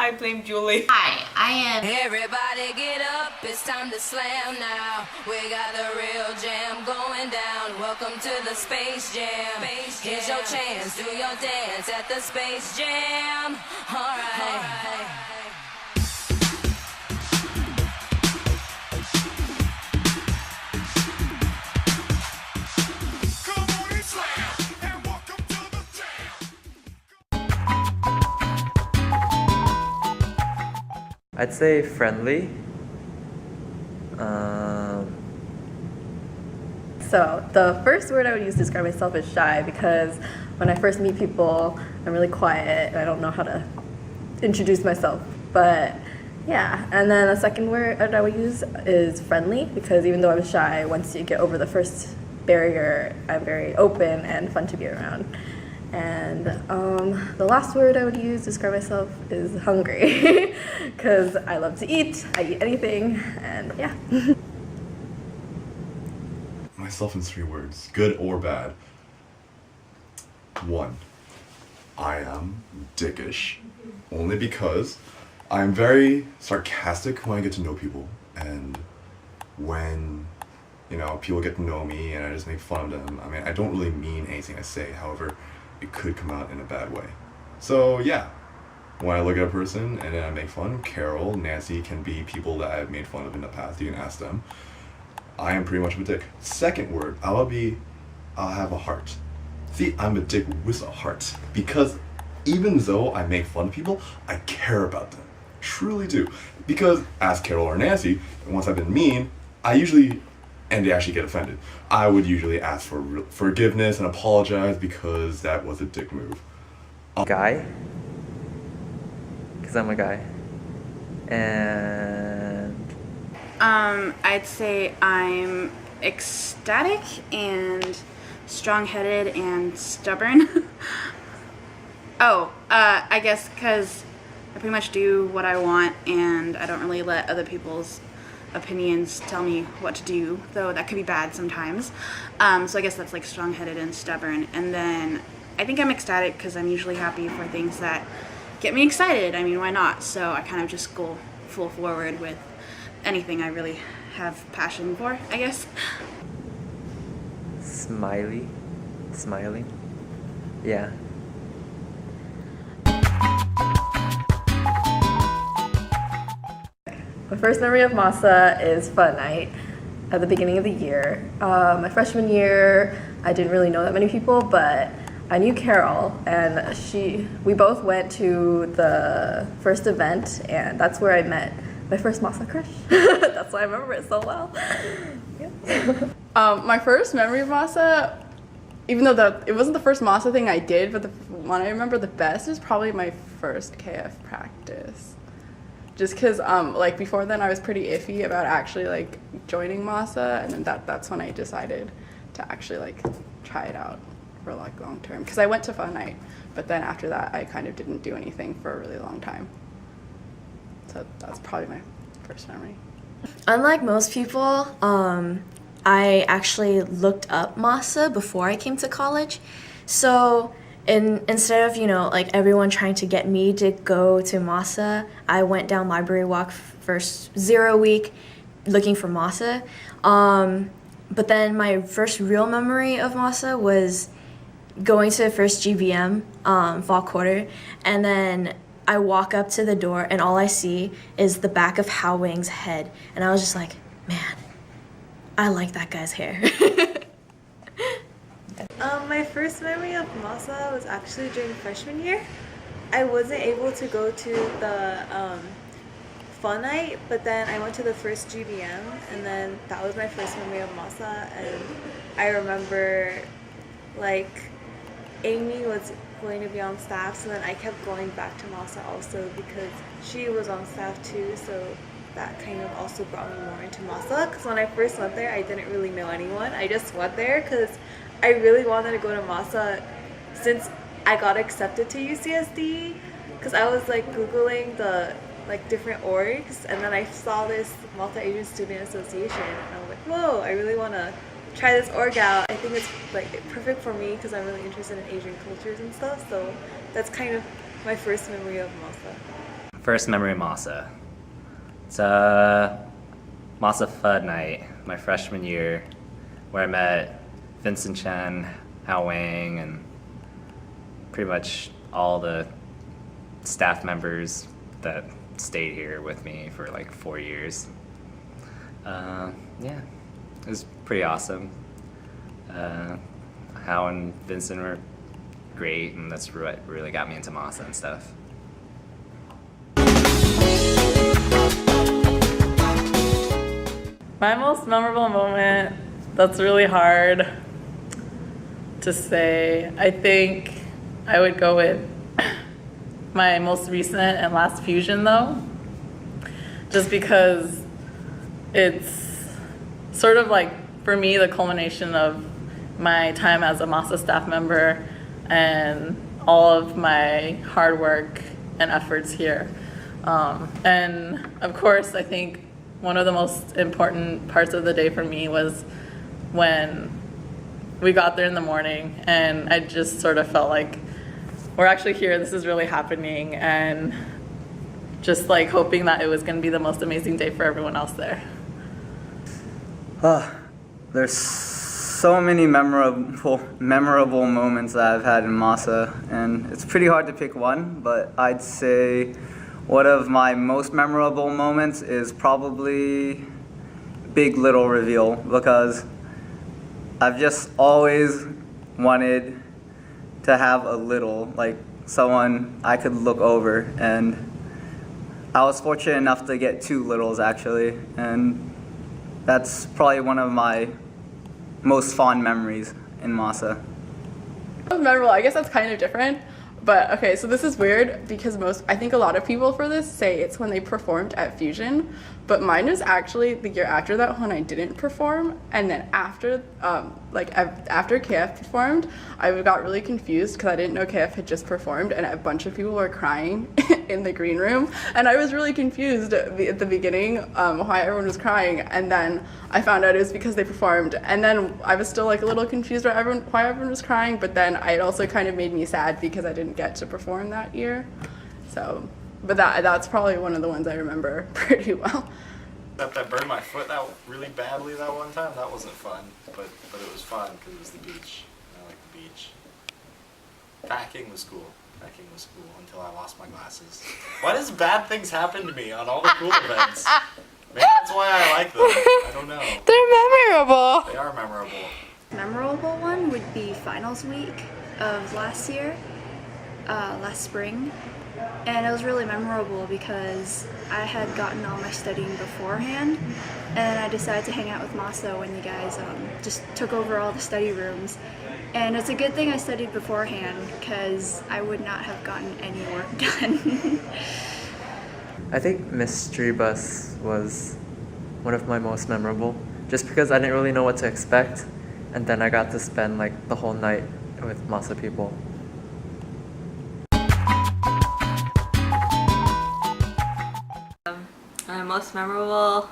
I blame Julie. Hi, I am. Everybody get up, it's time to slam now. We got the real jam going down. Welcome to the Space Jam. Here's your chance, do your dance at the Space Jam. Alright. I'd say friendly. So the first word I would use to describe myself is shy, because when I first meet people, I'm really quiet and I don't know how to introduce myself. But yeah, and then the second word I would use is friendly, because even though I'm shy, once you get over the first barrier, I'm very open and fun to be around. And the last word I would use to describe myself is hungry, because I love to eat, I eat anything, and yeah. Myself in 3 words, good or bad. 1, I am dickish, only because I'm very sarcastic when I get to know people, and when, you know, people get to know me and I just make fun of them. I mean, I don't really mean anything I say, however, it could come out in a bad way. So yeah, when I look at a person and then I make fun, Carol, Nancy can be people that I've made fun of in the past, you can ask them. I am pretty much of a dick. Second word, I'll have a heart. See, I'm a dick with a heart, because even though I make fun of people, I care about them. Truly do. Because as Carol or Nancy, once I've been mean, and they actually get offended, I would usually ask for forgiveness and apologize because that was a dick move. Guy, because I'm a guy. And I'd say I'm ecstatic and strong-headed and stubborn. I guess because I pretty much do what I want and I don't really let other people's opinions tell me what to do, though that could be bad sometimes. So I guess that's like strong-headed and stubborn. And then I think I'm ecstatic because I'm usually happy for things that get me excited. I mean, why not? So I kind of just go full forward with anything I really have passion for, I guess. smiley. Yeah. My first memory of MASA is fun night at the beginning of the year. My freshman year, I didn't really know that many people, but I knew Carol, and we both went to the first event, and that's where I met my first MASA crush. That's why I remember it so well. Yeah. My first memory of MASA, even though it wasn't the first MASA thing I did, but the one I remember the best is probably my first KF practice. Just because like before then I was pretty iffy about actually like joining MASA, and then that's when I decided to actually like try it out for like long term, because I went to fun night, but then after that I kind of didn't do anything for a really long time. So that's probably my first memory. Unlike most people, I actually looked up MASA before I came to college. So instead of, like everyone trying to get me to go to MASA, I went down Library Walk first 0 week looking for MASA. But then my first real memory of MASA was going to the first GBM fall quarter, and then I walk up to the door and all I see is the back of Hao Wang's head, and I was just like, man, I like that guy's hair. My first memory of MASA was actually during freshman year. I wasn't able to go to the fun night, but then I went to the first GBM, and then that was my first memory of MASA. And I remember like Amy was going to be on staff, so then I kept going back to MASA also because she was on staff too, so that kind of also brought me more into MASA. Because when I first went there, I didn't really know anyone. I just went there because I really wanted to go to MASA since I got accepted to UCSD, because I was like Googling the like different orgs, and then I saw this Multi-Asian Student Association, and I was like, whoa, I really want to try this org out. I think it's like perfect for me because I'm really interested in Asian cultures and stuff, so that's kind of my first memory of MASA. First memory of MASA. It's MASA Fud Night, my freshman year, where I met Vincent Chen, Hao Wang, and pretty much all the staff members that stayed here with me for like 4 years. Yeah, it was pretty awesome. Hao and Vincent were great, and that's what really got me into MASA and stuff. My most memorable moment, that's really hard to say. I think I would go with my most recent and last fusion though, just because it's sort of like, for me, the culmination of my time as a MASA staff member and all of my hard work and efforts here. And of course, I think one of the most important parts of the day for me was when we got there in the morning and I just sort of felt like we're actually here, this is really happening, and just like hoping that it was going to be the most amazing day for everyone else there. There's so many memorable moments that I've had in MASA, and it's pretty hard to pick one, but I'd say one of my most memorable moments is probably Big Little reveal, because I've just always wanted to have a little, like someone I could look over, and I was fortunate enough to get 2 littles actually, and that's probably one of my most fond memories in MASA. Memorable, I guess that's kind of different. But okay, so this is weird because I think a lot of people for this say it's when they performed at Fusion, but mine was actually the year after that when I didn't perform, and then after after KF performed, I got really confused because I didn't know KF had just performed, and a bunch of people were crying in the green room, and I was really confused at the beginning why everyone was crying, and then I found out it was because they performed, and then I was still like a little confused why everyone was crying, but then it also kind of made me sad because I didn't get to perform that year. So, but that's probably one of the ones I remember pretty well. That burned my foot that really badly that one time. That wasn't fun, but it was fun because it was the beach. I like the beach. Packing was cool. Packing was cool until I lost my glasses. Why does bad things happen to me on all the cool events? Maybe that's why I like them. I don't know. They're memorable. They are memorable. Memorable one would be finals week of last year, last spring. And it was really memorable because I had gotten all my studying beforehand, and I decided to hang out with MASA when you guys just took over all the study rooms. And it's a good thing I studied beforehand because I would not have gotten any work done. I think Mystery Bus was one of my most memorable, just because I didn't really know what to expect, and then I got to spend like the whole night with MASA people. My most memorable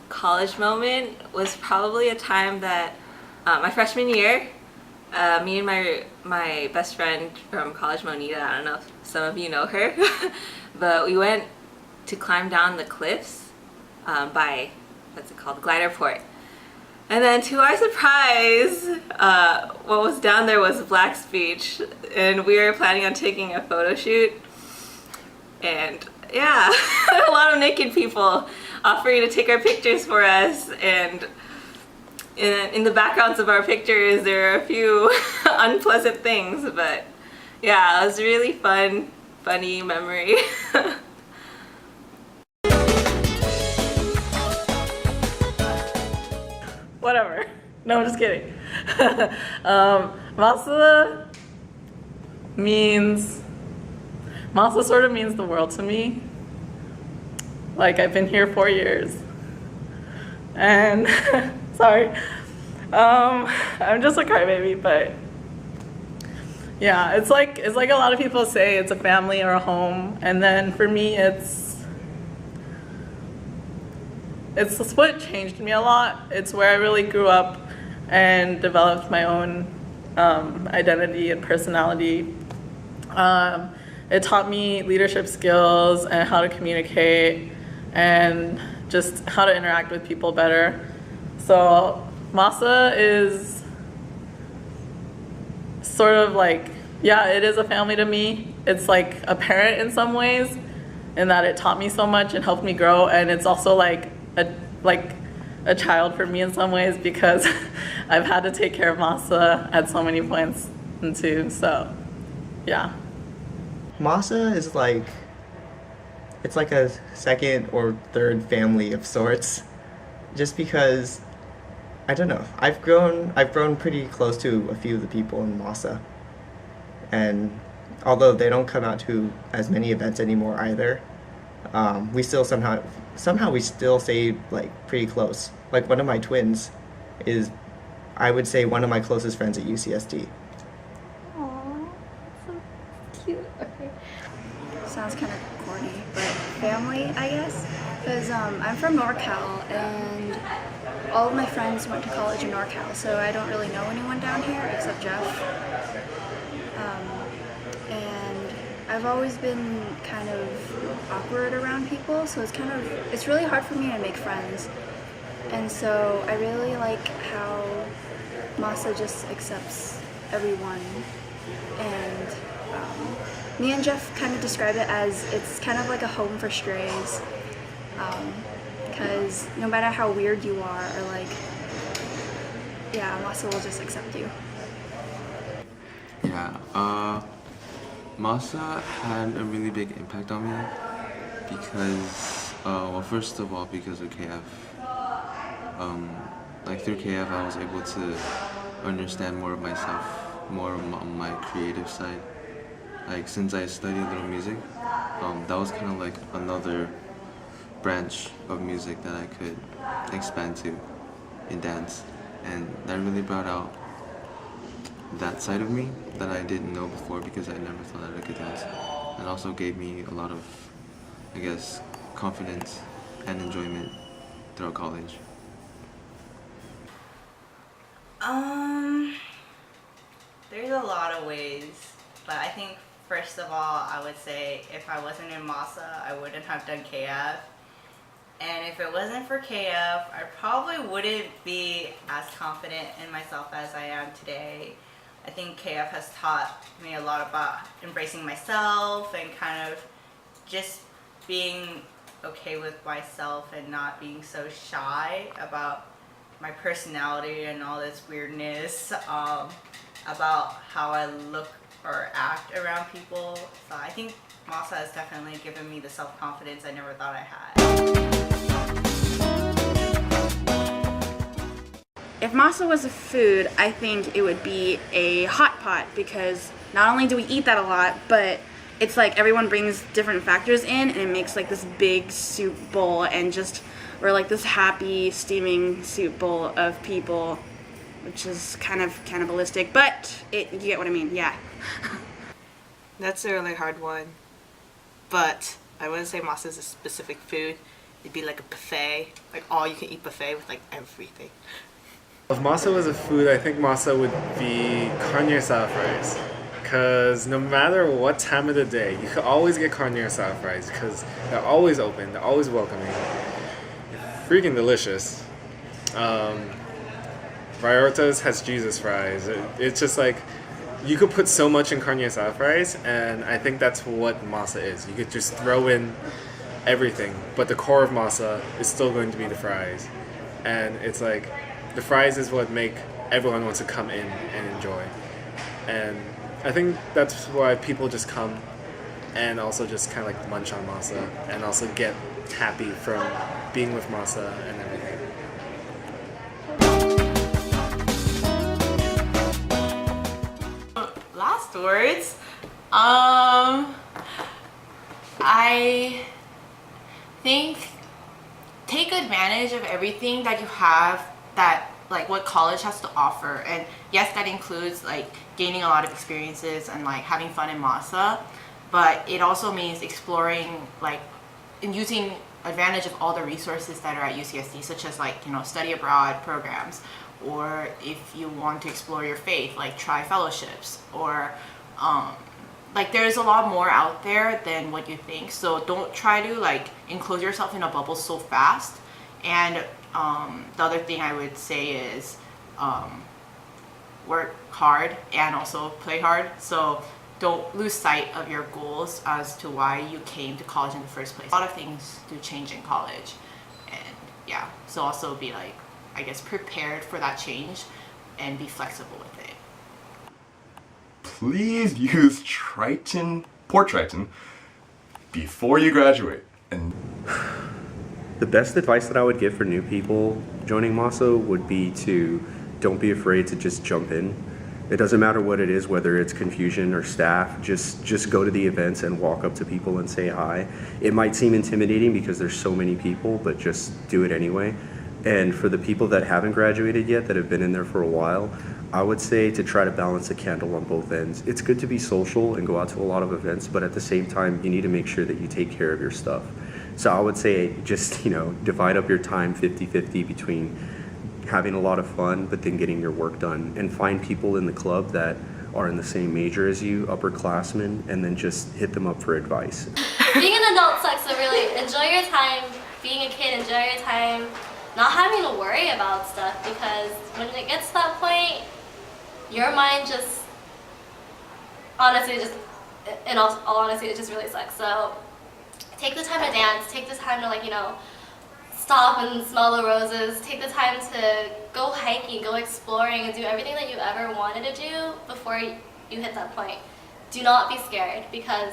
college moment was probably a time that my freshman year, me and my best friend from college, Monita, I don't know if some of you know her, but we went to climb down the cliffs by, what's it called, Glider Port. And then to our surprise, what was down there was Black's Beach, and we were planning on taking a photo shoot. And yeah, a lot of naked people offering to take our pictures for us, and in the backgrounds of our pictures there are a few unpleasant things, but yeah, it was a really funny memory. Whatever. No, I'm just kidding. MASA sort of means the world to me. Like, I've been here 4 years. And, sorry. I'm just a crybaby, but yeah, it's like a lot of people say it's a family or a home, and then for me it's what changed me a lot. It's where I really grew up and developed my own identity and personality. it taught me leadership skills and how to communicate and just how to interact with people better. So MASA is sort of like, yeah, it is a family to me. It's like a parent in some ways, in that it taught me so much and helped me grow, and it's also like a child for me in some ways, because I've had to take care of MASA at so many points too. So yeah. MASA is like, it's like a second or third family of sorts, just because, I don't know, I've grown pretty close to a few of the people in MASA, and although they don't come out to as many events anymore either, we still somehow we still stay like pretty close. Like one of my twins is, I would say, one of my closest friends at UCSD. Aww, so cute. Okay. Sounds kind of corny, but family, I guess, because I'm from NorCal, and all of my friends went to college in NorCal, so I don't really know anyone down here except Jeff. And I've always been kind of awkward around people, so it's really hard for me to make friends. And so I really like how MASA just accepts everyone. And me and Jeff kind of describe it as it's kind of like a home for strays. Because no matter how weird you are, or like, yeah, MASA will just accept you. Yeah, MASA had a really big impact on me because, well, first of all, because of KF. Like through KF, I was able to understand more of myself, more on my creative side. Like since I studied a little music, that was kind of like another branch of music that I could expand to in dance, and that really brought out that side of me that I didn't know before because I never thought that I could dance, and also gave me a lot of, I guess, confidence and enjoyment throughout college. There's a lot of ways, but I think first of all, I would say if I wasn't in MASA, I wouldn't have done KF. And if it wasn't for KF, I probably wouldn't be as confident in myself as I am today. I think KF has taught me a lot about embracing myself and kind of just being okay with myself and not being so shy about my personality and all this weirdness, about how I look or act around people. So I think MASA has definitely given me the self-confidence I never thought I had. If MASA was a food, I think it would be a hot pot, because not only do we eat that a lot, but it's like everyone brings different factors in and it makes like this big soup bowl, and just we're like this happy steaming soup bowl of people, which is kind of cannibalistic, but you get what I mean, yeah. That's a really hard one, but I wouldn't say MASA is a specific food. It'd be like a buffet, like all you can eat buffet with like everything. If MASA was a food, I think MASA would be carne asada fries. Because no matter what time of the day, you could always get carne asada fries because they're always open, they're always welcoming. They're freaking delicious. Vallarta's has Jesus fries. It's just like, you could put so much in carne asada fries, and I think that's what MASA is. You could just throw in everything, but the core of MASA is still going to be the fries. And it's like, the fries is what make everyone want to come in and enjoy. And I think that's why people just come and also just kind of like munch on MASA and also get happy from being with MASA and everything. Last words. I think take advantage of everything that you have, that like what college has to offer. And yes, that includes like gaining a lot of experiences and like having fun in MASA, but it also means exploring like and using advantage of all the resources that are at UCSD, such as like, you know, study abroad programs, or if you want to explore your faith, like try fellowships, or like there's a lot more out there than what you think. So don't try to like enclose yourself in a bubble so fast. And the other thing I would say is work hard and also play hard. So don't lose sight of your goals as to why you came to college in the first place. A lot of things do change in college, and yeah, so also be like, I guess, prepared for that change and be flexible with it. Please use Port Triton, before you graduate. And the best advice that I would give for new people joining MASA would be to don't be afraid to just jump in. It doesn't matter what it is, whether it's confusion or staff, just go to the events and walk up to people and say hi. It might seem intimidating because there's so many people, but just do it anyway. And for the people that haven't graduated yet, that have been in there for a while, I would say to try to balance a candle on both ends. It's good to be social and go out to a lot of events, but at the same time, you need to make sure that you take care of your stuff. So I would say just, divide up your time 50-50 between having a lot of fun, but then getting your work done, and find people in the club that are in the same major as you, upperclassmen, and then just hit them up for advice. Being an adult sucks, so really enjoy your time. Being a kid, enjoy your time. Not having to worry about stuff, because when it gets to that point, your mind just, honestly, in all honesty, it just really sucks. So take the time to dance, take the time to stop and smell the roses, take the time to go hiking, go exploring, and do everything that you ever wanted to do before you hit that point. Do not be scared, because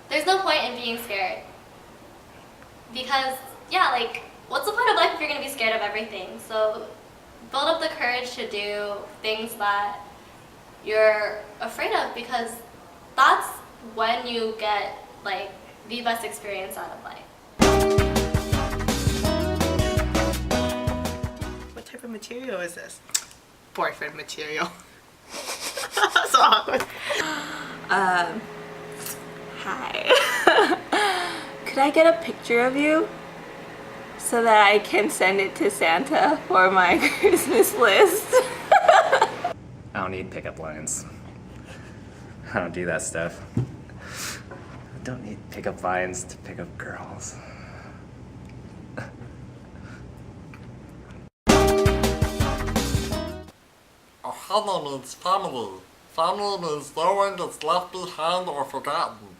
there's no point in being scared. Because, what's the point of life if you're going to be scared of everything? So build up the courage to do things that you're afraid of, because that's when you get, the best experience out of life. What type of material is this? Boyfriend material. So awkward. Hi. Could I get a picture of you so that I can send it to Santa for my Christmas list? I don't need pickup lines. I don't do that stuff. I don't need pickup lines to pick up girls. Ohana means family. Family means no one gets left behind or forgotten.